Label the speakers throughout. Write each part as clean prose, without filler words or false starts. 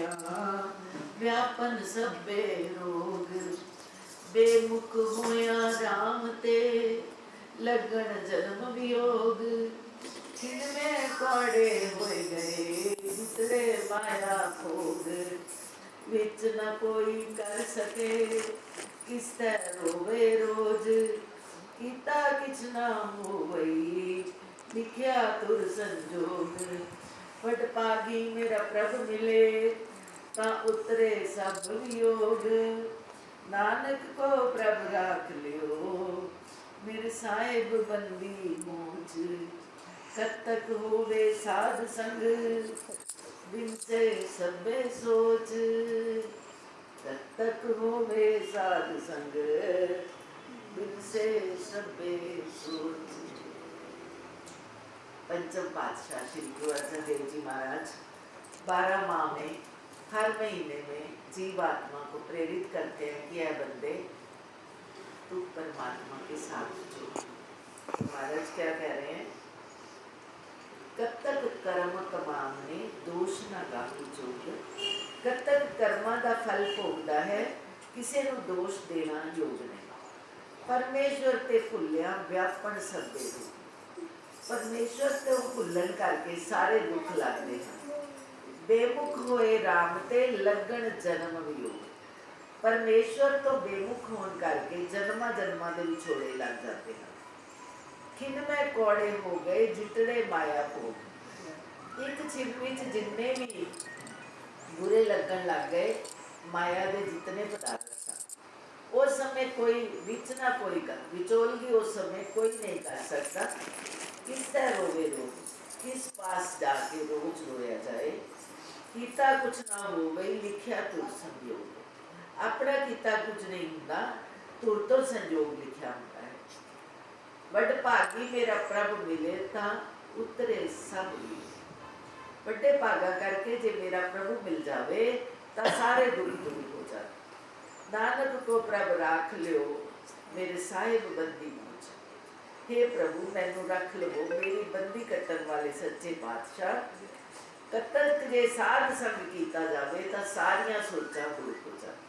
Speaker 1: होया व्यापन सबे रोग। बेमुख होया राम ते लगन जन्म वियोग। खिन में कौड़े होए गए जितने माया भोग। विच न कोई कर सके किस तै रोवे रोज। कीता किछ ना होवई लिखिया तुर संजोग। पट पागी मेरा प्रभु मिले ता उतरे सब वियोग। नानक को प्रभु राख लियो मेरे साहिब बंदी मूझ। कब तक होवे साध संग बिन से सबे सोच। कब तक होवे साध संग बिन से सबे सोच। पंचम पातशाह श्री गुरु अर्जन देव जी महाराज 12 माह में हर महीने में जीवात्मा को प्रेरित करते हैं कि यह बंदे तू परमात्मा के साथ जुड़। महाराज क्या कह रहे हैं? कब तक कर्म कमाने दोष ना गाहू जोग। कब तक कर्मा का फल भोगदा है किसी को दोष देना योग नहीं। परमेश्वर ते भुलिया व्यापन सबे दुख। परमेश्वर ते भुलन करके सारे दुख लगते हैं। बेमुख होए राम ते लगन जन्म वियोग। परमेश्वर तो बेमुख होने करके जन्मा जन्मा के विछोड़े लग जाते हैं। खिन में कौड़े हो गए जितने माया भोग। एक छिप विच जिन्ने भी बुरे लगन लग गए माया के जितने पदार्थ सन उस समय कोई विच ना कोई कर विचोलगी उस समय कोई नहीं कर सकता। किस तरह रोवे रोज किस पास जाके रोज रोया जाए। कीता कुछ ना हो गई लिखिया तुर संयोग। अपना कीता कुछ नहीं होता तुर तो संयोग लिखिया होता है। बड़ भागी मेरा प्रभु मिले ता उतरे सब। बड़े भागा करके जे मेरा प्रभु मिल जावे ता सारे दुख दूर हो जाए। नानक को प्रभु राख लियो मेरे साहिब बंदी मूझ। हे प्रभु मैनू रख लवो मेरी बंदी कट्टन वाले सच्चे पातशाह। कत्तल जे साध संग कीता जावे ता सारियां सोचा दूर हो जाती।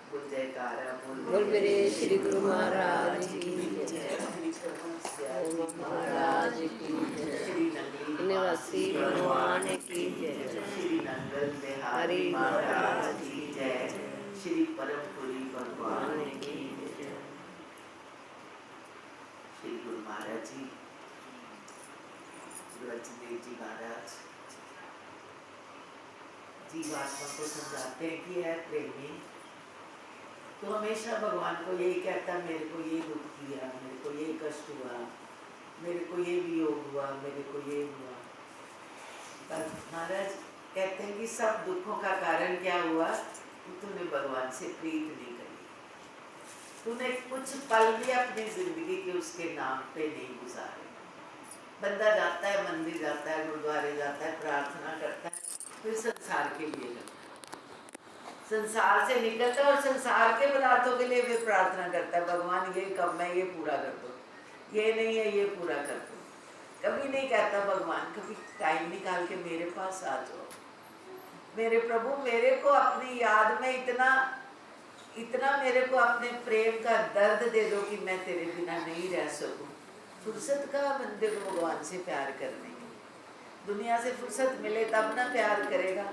Speaker 1: बोल जयकारा बोल मेरे श्री गुरु महाराज की जय। महाराज की जय। श्री निवासी भगवान की जय। श्री नंगल बिहारी महाराज की जय। श्री परमपुरी भगवान की जय। श्री गुरु महाराज जी गुरु अर्जन देव जी महाराज जीवात्मा को समझाते हैं कि है प्रेमी तो हमेशा भगवान को यही कहता है मेरे को ये दुख किया मेरे को ये कष्ट हुआ मेरे को ये वियोग हुआ मेरे को ये हुआ। पर महाराज कहते हैं कि सब दुखों का कारण क्या हुआ कि तूने भगवान से प्रीत नहीं करी। तूने कुछ पल भी अपनी जिंदगी के उसके नाम पे नहीं गुजारे। बंदा जाता है मंदिर जाता है गुरुद्वारे जाता है प्रार्थना करता है फिर संसार के लिए करता है। संसार से निकलता है और संसार के पदार्थों के लिए भी प्रार्थना करता है भगवान ये कम है ये पूरा कर दो ये नहीं है ये पूरा कर दो। कभी नहीं कहता भगवान कभी टाइम निकाल के मेरे पास आ जाओ मेरे प्रभु मेरे को अपनी याद में इतना इतना मेरे को अपने प्रेम का दर्द दे दो कि मैं तेरे बिना नहीं रह सकूं। फुर्सत का बंदे को भगवान से प्यार करने की। दुनिया से फुर्सत मिले तब ना प्यार करेगा।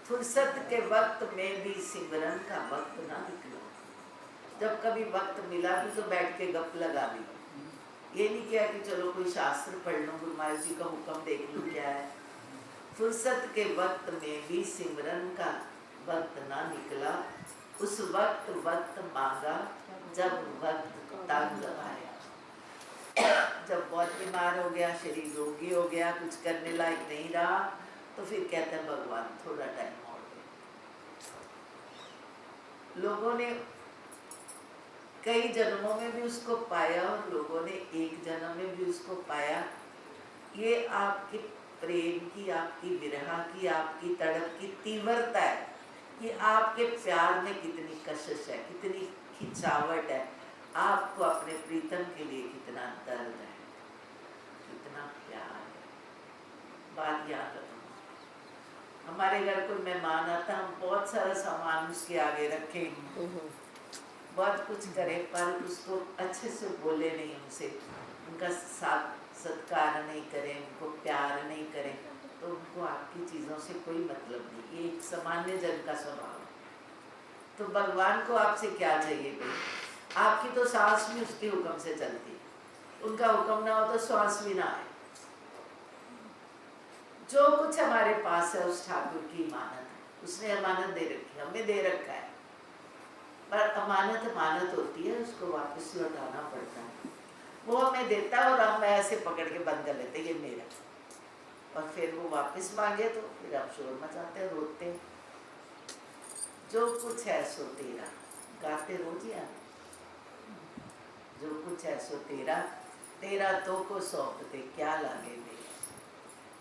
Speaker 1: फुर्सत के वक्त में भी सिमरन का वक्त ना निकलो। जब कभी वक्त मिला भी तो बैठ के गप लगा ली। ये नहीं किया कि चलो कोई शास्त्र पढ़ लो गुरु महाराज जी का हुक्म देख लो क्या है। फुर्सत के वक्त में भी सिमरन का वक्त ना निकला। उस वक्त वक्त मांगा जब वक्त तंग आया। जब बहुत बीमार हो गया शरीर रोगी हो गया कुछ करने लायक नहीं रहा तो फिर कहते हैं भगवान थोड़ा टाइम और दे। लोगों ने कई जन्मों में भी उसको पाया और लोगों ने एक जन्म में भी उसको पाया। ये आपके प्रेम की आपकी विरह की आपकी तड़प की तीव्रता है कि आपके प्यार में कितनी कशिश है कितनी खिंचावट है। आपको अपने प्रीतम के लिए कितना दर्द है कितना प्यार है। बात याद रखना हमारे घर कोई मेहमान आता, हम बहुत सारा सामान उसके आगे रखे, बहुत कुछ करें, पर उसको अच्छे से बोले नहीं, उनसे उनका साथ सत्कार नहीं करें, उनको प्यार नहीं करें, तो उनको आपकी चीज़ों से कोई मतलब नहीं। ये एक सामान्य जन का स्वभाव है। तो भगवान को आपसे क्या चाहिए भाई? आपकी तो सांस भी उसके हुक्म से चलती है, उनका हुक्म ना हो तो सांस भी ना आए। जो कुछ हमारे पास है उस ठाकुर की अमानत है, उसने अमानत दे रखी है, हमें दे रखा है, पर अमानत अमानत होती है, उसको वापस लौटाना पड़ता है। वो हमें देता है और हम ऐसे पकड़ के बंद कर लेते, ये मेरा, और फिर वो वापस मांगे तो फिर आप शोर मचाते हैं, रोते हैं। जो कुछ है सो तेरा, गाते रोज यार, जो कुछ है सो तेरा, तेरा तो को सौंपते क्या लागे मेरे,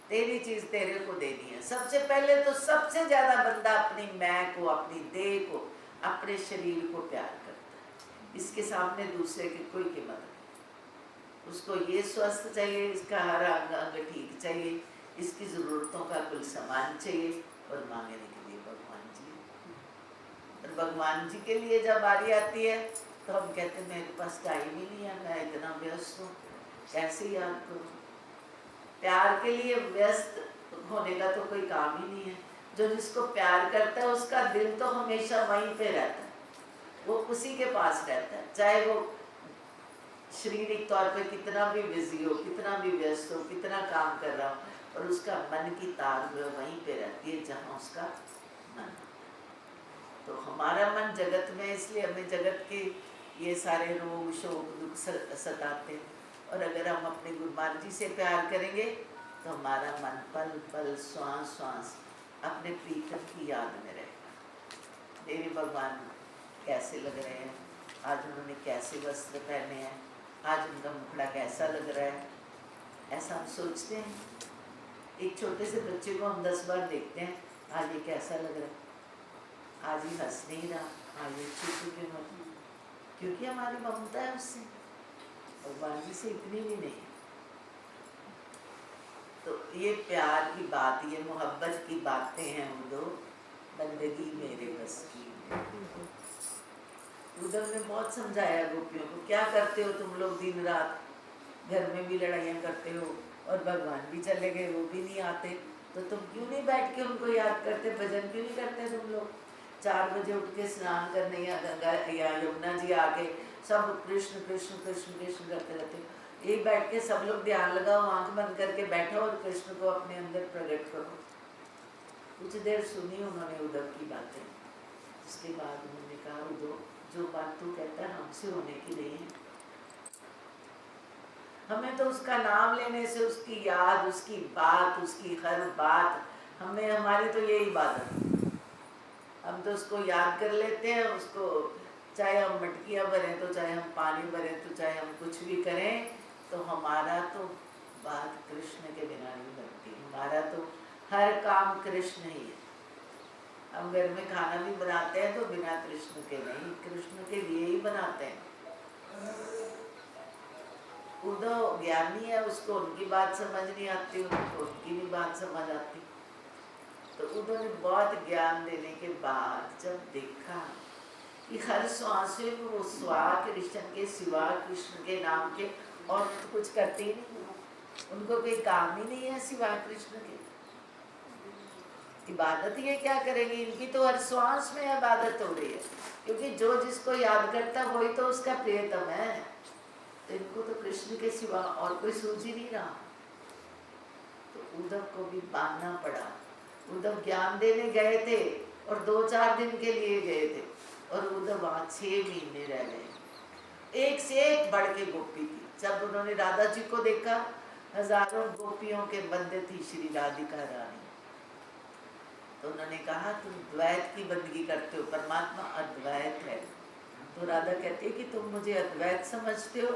Speaker 1: तेरी चीज तेरे को देनी है। सबसे पहले तो सबसे ज्यादा बंदा अपनी मैं को, अपनी देह को, अपने शरीर को प्यार करता है। इसके सामने दूसरे की कोई कीमत नहीं। उसको ये स्वस्थ चाहिए, इसका हर अंग अंग ठीक चाहिए, इसकी जरूरतों का कुल सामान चाहिए, और मांगने के लिए भगवान जी। और भगवान जी के लिए जब बारी आती है तो हम कहते हैं मेरे पास टाइम ही नहीं है, मैं इतना व्यस्त हूँ, कैसे याद करूँ। प्यार के लिए व्यस्त होने का तो कोई काम ही नहीं है। जो जिसको प्यार करता है उसका दिल तो हमेशा वहीं पे रहता है, वो उसी के पास रहता है, चाहे वो शारीरिक तौर पे कितना भी बिजी हो, कितना भी व्यस्त हो, कितना काम कर रहा हो, और उसका मन की तार वहीं पे रहती है जहाँ उसका मन। तो हमारा मन जगत में, इसलिए हमें जगत के ये सारे रोग शोक दुख सताते हैं। और अगर हम अपने गुरुमान जी से प्यार करेंगे तो हमारा मन पल पल श्वास श्वास अपने प्रीतम की याद में रहेगा। मेरे भगवान कैसे लग रहे हैं, आज उन्होंने कैसे वस्त्र पहने हैं, आज उनका मुखड़ा कैसा लग रहा है, ऐसा हम सोचते हैं। एक छोटे से बच्चे को हम 10 बार देखते हैं, आज ये कैसा लग रहा है, आज ये हंस नहीं रहा, आज ये चुप क्यों मत, क्योंकि हमारी ममता है उससे, भगवान जी से इतनी भी नहीं। तो ये प्यार की बात, ये मोहब्बत की बातें हैं उद्धव, बंदगी मेरे बस की। उद्धव ने बहुत समझाया गोपियों को, क्या करते हो तुम लोग दिन रात, घर में भी लड़ाइयाँ करते हो, और भगवान भी चले गए, वो भी नहीं आते, तो तुम क्यों नहीं बैठ के उनको याद करते, भजन क्यों नहीं करते तुम लोग। 4 बजे उठ के स्नान करने या गंगा या यमुना जी आके सब कृष्ण कृष्ण कृष्ण कृष्ण करते रहते हो। एक बैठ के सब लोग ध्यान लगाओ, आंख बंद करके बैठो और कृष्ण को अपने अंदर प्रकट करो। कुछ देर सुनी उन्होंने उद्धव की बातें, उसके बाद उन्होंने कहा उद्धव, जो बात तू कहता है हमसे होने की नहीं है, हमें तो उसका नाम लेने से उसकी याद, उसकी बात, उसकी हर बात, हमें, हमारी तो यही इबादत है। हम तो उसको याद कर लेते हैं, उसको चाहे हम मटकियाँ भरें तो, चाहे हम पानी भरें तो, चाहे हम कुछ भी करें, तो हमारा तो बात कृष्ण के बिना नहीं बनती। हमारा तो हर काम कृष्ण ही है। हम घर में खाना भी बनाते हैं तो बिना कृष्ण के नहीं, कृष्ण के लिए ही बनाते हैं। उद्धव ज्ञानी है, उसको उनकी बात समझ नहीं आती, उनको उनकी भी बात समझ आती। तो उद्धव ने बहुत ज्ञान देने के बाद जब देखा कि हर श्वास में वो स्वा कृष्ण के सिवा, कृष्ण के नाम के और तो कुछ करते ही नहीं, उनको कोई काम ही नहीं है सिवा कृष्ण के, इबादत ये क्या करेंगे, इनकी तो हर श्वास में इबादत हो रही है, क्योंकि जो जिसको याद करता है वही तो उसका प्रियतम है। तो इनको तो कृष्ण के सिवा और कोई सूझ ही नहीं रहा। तो उद्धव को भी बांधना पड़ा। उद्धव ज्ञान देने गए थे और 2-4 दिन के लिए गए थे, और उद्धव वहाँ 6 महीने रह गए। एक से एक बढ़ के गोपी थी। जब उन्होंने राधा जी को देखा, हजारों गोपियों के बंदे थी श्री राधिका रानी। तो उन्होंने कहा तुम द्वैत की बंदगी करते हो, परमात्मा अद्वैत है। तो राधा कहती है कि तुम मुझे अद्वैत समझते हो,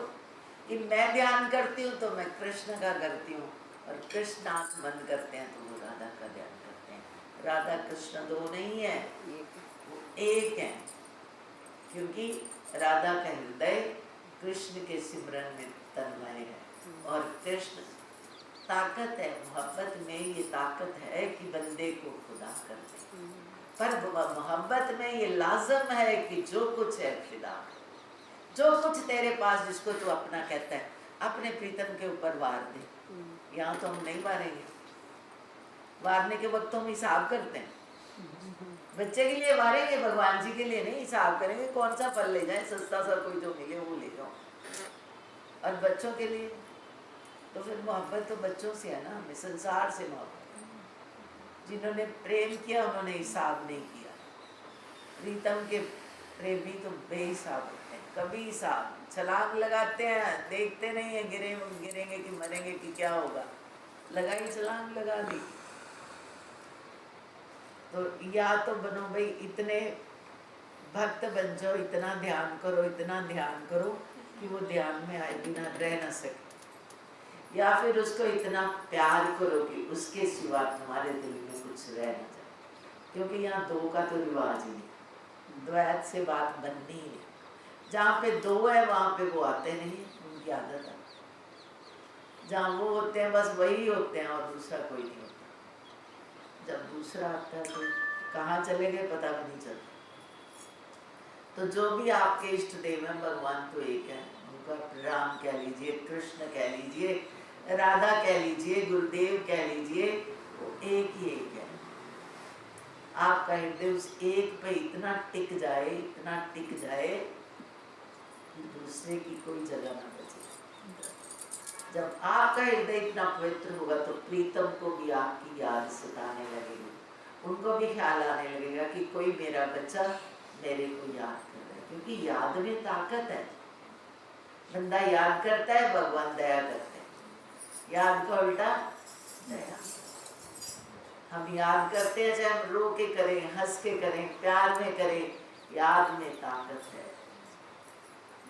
Speaker 1: कि मैं ध्यान करती हूँ तो मैं कृष्ण का करती हूँ, और कृष्ण आंख बंद करते हैं तो वो राधा का ध्यान करते हैं। राधा कृष्ण 2 नहीं है, वो एक है, क्योंकि राधा का हृदय कृष्ण के सिमरन में तन्मय है, और कृष्ण ताकत है मोहब्बत में, ये ताकत है कि बंदे को खुदा कर दे। पर मोहब्बत में ये लाजम है कि जो कुछ है फिदा, जो कुछ तेरे पास जिसको तू अपना कहता है, अपने प्रीतम के ऊपर वार दे। यहाँ तो हम नहीं वारेंगे, वारने के वक्त तो हम हिसाब करते हैं। बच्चे के लिए वारेंगे, भगवान जी के लिए नहीं। हिसाब करेंगे कौन सा फल ले जाए, सस्ता सा कोई जो मिले वो ले जाओ। और बच्चों के लिए तो फिर मोहब्बत तो बच्चों से है ना, हमें संसार से मोहब्बत। जिन्होंने प्रेम किया उन्होंने हिसाब नहीं किया। प्रीतम के प्रेमी तो बेहिसाब होते हैं, कभी हिसाब, छलांग लगाते हैं, देखते नहीं है गिरेंगे कि मरेंगे कि क्या होगा, लगाई छलांग लगा दी। तो या तो बनो भाई इतने भक्त बन जाओ, इतना ध्यान करो, इतना ध्यान करो कि वो ध्यान में आए बिना रह ना सके, या फिर उसको इतना प्यार करो कि उसके सिवा तुम्हारे दिल में कुछ रह ना जाए। क्योंकि यहाँ दो का तो रिवाज ही नहीं, द्वैत से बात बननी ही नहीं। जहाँ पे दो है वहाँ पे वो आते नहीं, उनकी आदत है। जहाँ वो होते हैं बस वही होते हैं और दूसरा कोई नहीं होता। जब दूसरा आता है तो कहाँ चले गए पता भी नहीं चलता। तो जो भी आपके इष्ट देव हैं, भगवान तो एक है, उनका राम कह लीजिए, कृष्ण कह लीजिए, राधा कह लीजिए, गुरुदेव कह लीजिए, वो एक ही एक है। आपका हृदय उस एक पे इतना टिक जाए, इतना टिक जाए कि दूसरे की कोई जगह ना बचे। जब आपका हृदय इतना पवित्र होगा तो प्रीतम को भी आपकी याद सताने लगेगी, उनको भी ख्याल आने लगेगा कि कोई मेरा बच्चा मेरे को याद कर रहा है। क्योंकि याद में ताकत है। बंदा याद करता है, भगवान दया करते हैं। याद का उल्टा दया। हम याद करते हैं, चाहे हम रो के करें, हंस के करें, प्यार में करें, याद में ताकत है।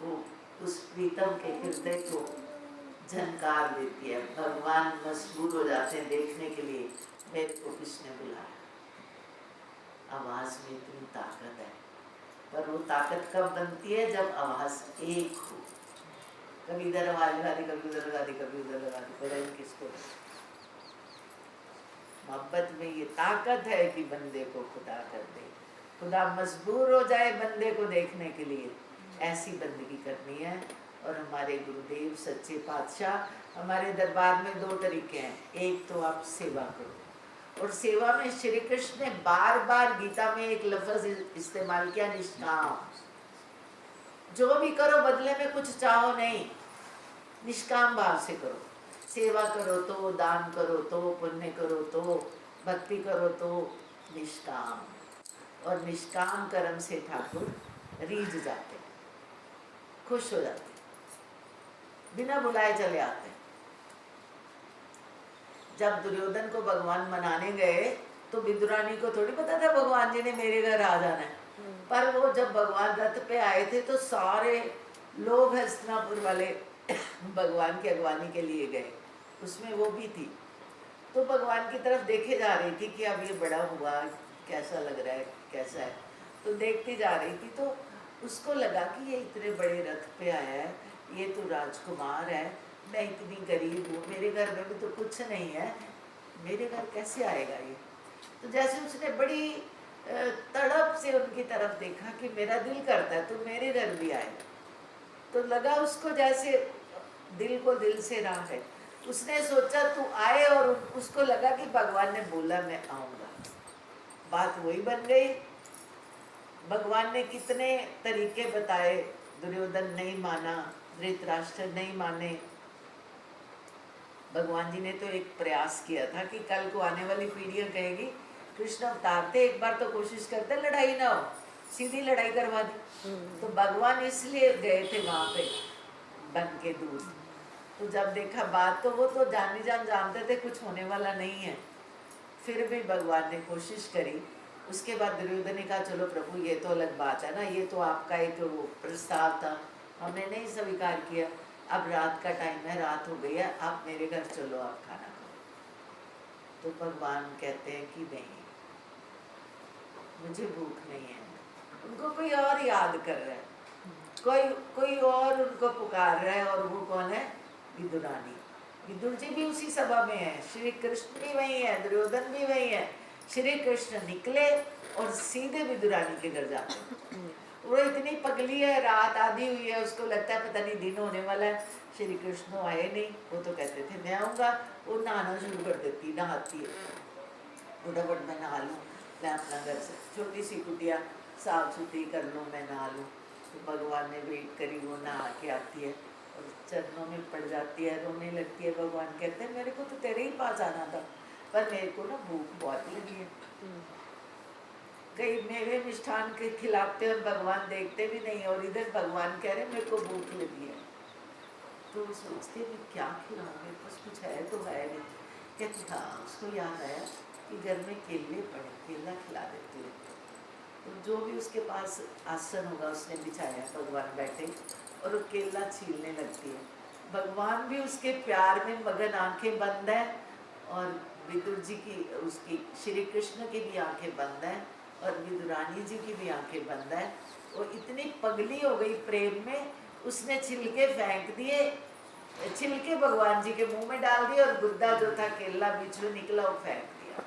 Speaker 1: वो उस प्रीतम के हृदय को झनकार देती है। भगवान मजबूर हो जाते हैं देखने के लिए, मेरे को किसने बुलाया। आवाज में इतनी ताकत है। पर वो ताकत कब बनती है? जब आवाज एक हो। कभी इधर आवाज लगा दी, कभी उधर लगा दी, कभी उधर लगा दी, पता नहीं किसको। मोहब्बत में ये ताकत है कि बंदे को खुदा कर दे। खुदा मजबूर हो जाए बंदे को देखने के लिए, ऐसी बंदगी करनी है। और हमारे गुरुदेव सच्चे पातशाह, हमारे दरबार में दो तरीके हैं। एक तो आप सेवा करो, और सेवा में श्री कृष्ण ने बार बार गीता में एक लफ्ज इस्तेमाल किया, निष्काम। जो भी करो बदले में कुछ चाहो नहीं, निष्काम भाव से करो। सेवा करो तो, दान करो तो, पुण्य करो तो, भक्ति करो तो, निष्काम। और निष्काम कर्म से ठाकुर रीझ जाते, खुश हो जाते, बिना बुलाए चले आते। जब दुर्योधन को भगवान मनाने गए तो विदुरानी को थोड़ी पता था भगवान जी ने मेरे घर आ जाना है। पर वो जब भगवान रथ पे आए थे तो सारे लोग हस्तिनापुर वाले भगवान की अगवानी के लिए गए, उसमें वो भी थी। तो भगवान की तरफ देखे जा रही थी कि अब ये बड़ा हुआ, कैसा लग रहा है, कैसा है। तो देखती जा रही थी तो उसको लगा कि ये इतने बड़े रथ पे आया है, ये तो राजकुमार है, मैं इतनी गरीब हूँ, मेरे घर में भी तो कुछ नहीं है, मेरे घर कैसे आएगा ये। तो जैसे उसने बड़ी तड़प से उनकी तरफ देखा कि मेरा दिल करता है तो मेरे घर भी आएगा। तो लगा उसको जैसे दिल को दिल से राह है। उसने सोचा तू आए, और उसको लगा कि भगवान ने बोला मैं आऊँगा। बात वही बन गई। भगवान ने कितने तरीके बताए, दुर्योधन नहीं माना, धृतराष्ट्र नहीं माने। भगवान जी ने तो एक प्रयास किया था कि कल को आने वाली पीढ़ियां कहेगी कृष्ण अवतार थे, एक बार तो कोशिश करते लड़ाई ना हो, सीधी लड़ाई करवा दी। तो भगवान इसलिए गए थे वहां पे बन के दूध। तो जब देखा बात, तो वो तो जानी जान जानते थे कुछ होने वाला नहीं है, फिर भी भगवान ने कोशिश करी। उसके बाद दुर्योधन ने कहा चलो प्रभु ये तो अलग बात है ना, ये तो आपका एक वो प्रस्ताव था, हमने नहीं स्वीकार किया। अब रात का टाइम है, रात हो गई है, आप मेरे घर चलो, आप खाना खाओ। तो भगवान कहते हैं कि नहीं, मुझे भूख नहीं है। उनको कोई और याद कर रहा है, कोई और उनको पुकार रहा है, और वो कौन है? विदुरानी। विदुर जी भी उसी सभा में है, श्री कृष्ण भी वही है, दुर्योधन भी वही है। श्री कृष्ण निकले और सीधे विदुरानी के घर जाते हैं। वो इतनी पगली है, रात आधी हुई है, उसको लगता है पता नहीं दिन होने वाला है, श्री कृष्ण आए नहीं। वो तो कहते थे मैं आऊँगा, वो नहाना शुरू कर देती, नहाती है, फटाफट मैं नहा लूँ, मैं अपना घर से छोटी सी कुटिया साफ सुथरी कर लूँ, मैं नहा लूँ। तो भगवान ने वेट करी, वो नहा के आती है और चरणों में पड़ जाती है, रोने लगती है। भगवान कहते हैं मेरे को तो तेरे ही पास आना था, पर मेरे को ना भूख बहुत लगी है, कहीं मेरे मिष्ठान के खिलाते और भगवान देखते भी नहीं, और इधर भगवान कह रहे मेरे को भूख लगी है। तो सोचते मैं क्या खिलाऊं, मेरे पास कुछ है तो है नहीं। कहती हाँ, उसको याद आया कि घर में केले पड़े, केला खिला देती है। तो जो भी उसके पास आसन होगा उसने बिछाया, भगवान बैठे और वो केला छीलने लगती है। भगवान भी उसके प्यार में मगन, आंखें बंद है, और विदुर जी की, उसकी श्री कृष्ण की भी आंखें बंद है और विदुरानी जी की भी आंखें बंद है। वो इतनी पगली हो गई प्रेम में, उसने छिलके फेंक दिए, छिलके भगवान जी के मुंह में डाल दिए, और गुद्दा जो था केला बीच में निकला वो फेंक दिया।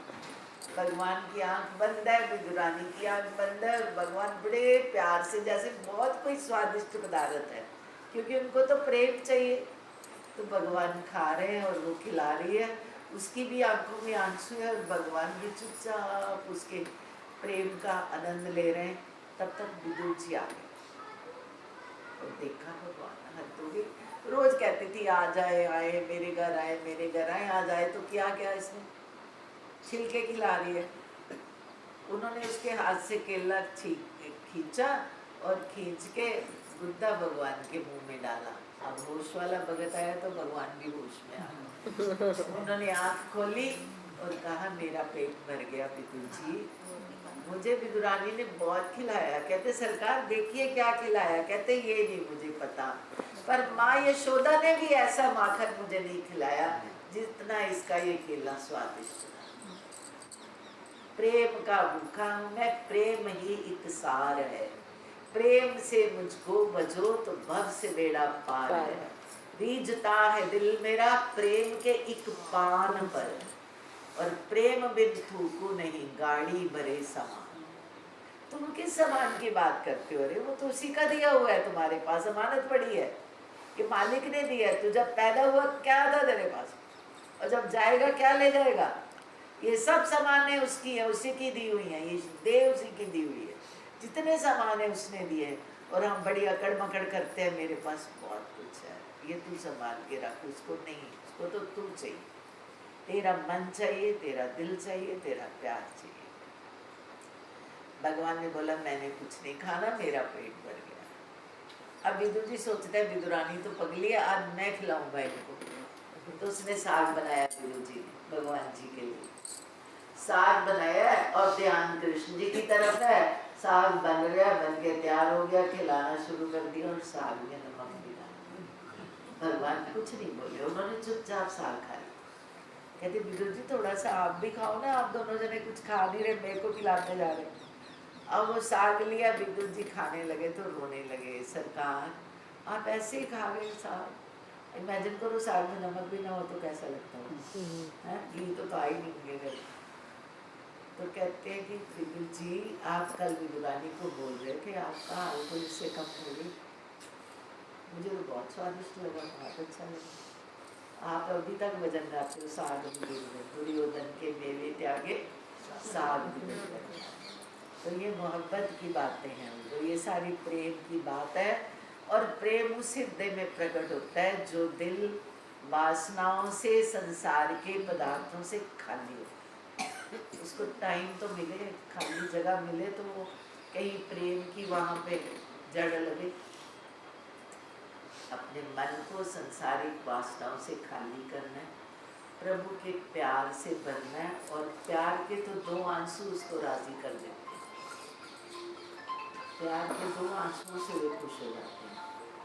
Speaker 1: भगवान की आंख बंद है, विदुरानी की आंख बंद है, और भगवान बड़े प्यार से, जैसे बहुत कोई स्वादिष्ट पदार्थ है, क्योंकि उनको तो प्रेम चाहिए। तो भगवान खा रहे हैं और वो खिला रही है, उसकी भी आंखों में आंसू है और भगवान भी चुपचाप उसके प्रेम का आनंद ले रहे हैं। तब तक विदुर जी आ गए और देखा भगवान हद हो गई। रोज कहती थी आ जाए, आए मेरे घर आए, मेरे घर आए, आ जाए, तो क्या क्या इसने छिलके खिला रही है। उन्होंने उसके हाथ से केला खींचा और खींच के गुद्दा भगवान के मुंह में डाला। अब होश वाला भगत आया तो भगवान भी होश में आ गए। उन्होंने आंख खोली और कहा मेरा पेट भर गया विदुर जी, मुझे विदुरानी ने बहुत खिलाया। कहते सरकार देखिए क्या खिलाया। कहते ये नहीं मुझे पता, पर माँ यशोदा ने भी ऐसा माखन मुझे नहीं खिलाया जितना इसका ये केला स्वादिष्ट। प्रेम का भूखा हूँ मैं, प्रेम ही एक सार है, प्रेम से मुझको बजो तो भव से बेड़ा पार है। रीझता है दिल मेरा प्रेम के एक पान पर, और प्रेम बिन थूकू नहीं गाड़ी भरे सामान। तुम किस सामान की बात करते हो? रे वो तो उसी का दिया हुआ है, तुम्हारे पास अमानत पड़ी है कि मालिक ने दिया है। तू जब पैदा हुआ क्या था तेरे पास, और जब जाएगा क्या ले जाएगा? ये सब सामानें उसकी है, उसी की दी हुई है, ये देव उसी की दी हुई है, जितने सामान है उसने दिए। और हम बड़ी अकड़ मकड़ करते हैं मेरे पास बहुत कुछ है, ये तू संभाल के रख, उसको नहीं, उसको तो तू चाहिए, तेरा मन चाहिए, तेरा दिल चाहिए, तेरा प्यार चाहिए। भगवान ने बोला मैंने कुछ नहीं खाना, मेरा पेट भर गया। अब विदुर जी सोचते हैं विदुरानी तो पगली है, आज मैं खिलाऊंगा इनको। तो उसने साग बनाया विदुर जी ने भगवान जी के लिए, साग बनाया और ध्यान कृष्ण जी की तरफ है। साग बन गया, बन के तैयार हो गया, खिलाना शुरू कर दिया और साग में नमक भी डाला। भगवान कुछ नहीं बोले, उन्होंने चुपचाप साग खाया। कहते विदुर जी थोड़ा सा आप भी खाओ ना, आप दोनों जने कुछ खा नहीं रहे, मेरे को खिलाते जा रहे। अब वो साग लिया, विदुर जी खाने लगे तो रोने लगे, सरकार आप ऐसे ही खा गए साग, इमेजिन करो साग में नमक भी ना हो तो कैसा लगता हो, घी तो आ ही नहीं मिलेगा। तो कहते हैं कि विदुर जी आप कल विदुरानी को बोल रहे थे आपका हाल तो इससे कम थोड़ी, मुझे तो बहुत स्वादिष्ट लगा, बहुत अच्छा लगा। आप अभी तक वजन गाते हो साग दुर्योधन के मेवे त्यागे साग भी। तो ये मोहब्बत की बातें हैं, तो ये सारी प्रेम की बात है। और प्रेम उस हृदय में प्रकट होता है जो दिल वासनाओं से, संसार के पदार्थों से खाली हो। उसको टाइम तो मिले, खाली जगह मिले तो वो कहीं प्रेम की वहाँ पे जड़ लगे। अपने मन को संसारिक वासनाओं से खाली करना है, प्रभु के प्यार से भरना है, और प्यार के तो दो आंसू उसको राजी कर देते हैं। प्यार के दो आंसुओं से वे खुश हो जाते हैं।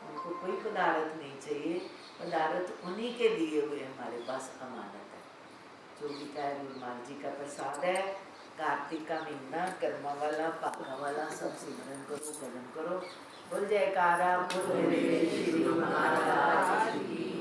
Speaker 1: उनको कोई पदार्थ नहीं चाहिए, पदार्थ उन्हीं के दिए हुए हमारे पास अमानत है। जो भी का गुरुमान जी का प्रसाद है। कार्तिक का महीना, कर्मा वाला, पाका वाला, सब सिमरन करो, भजन करो। बोल जयकारा बोल श्री महाराज की।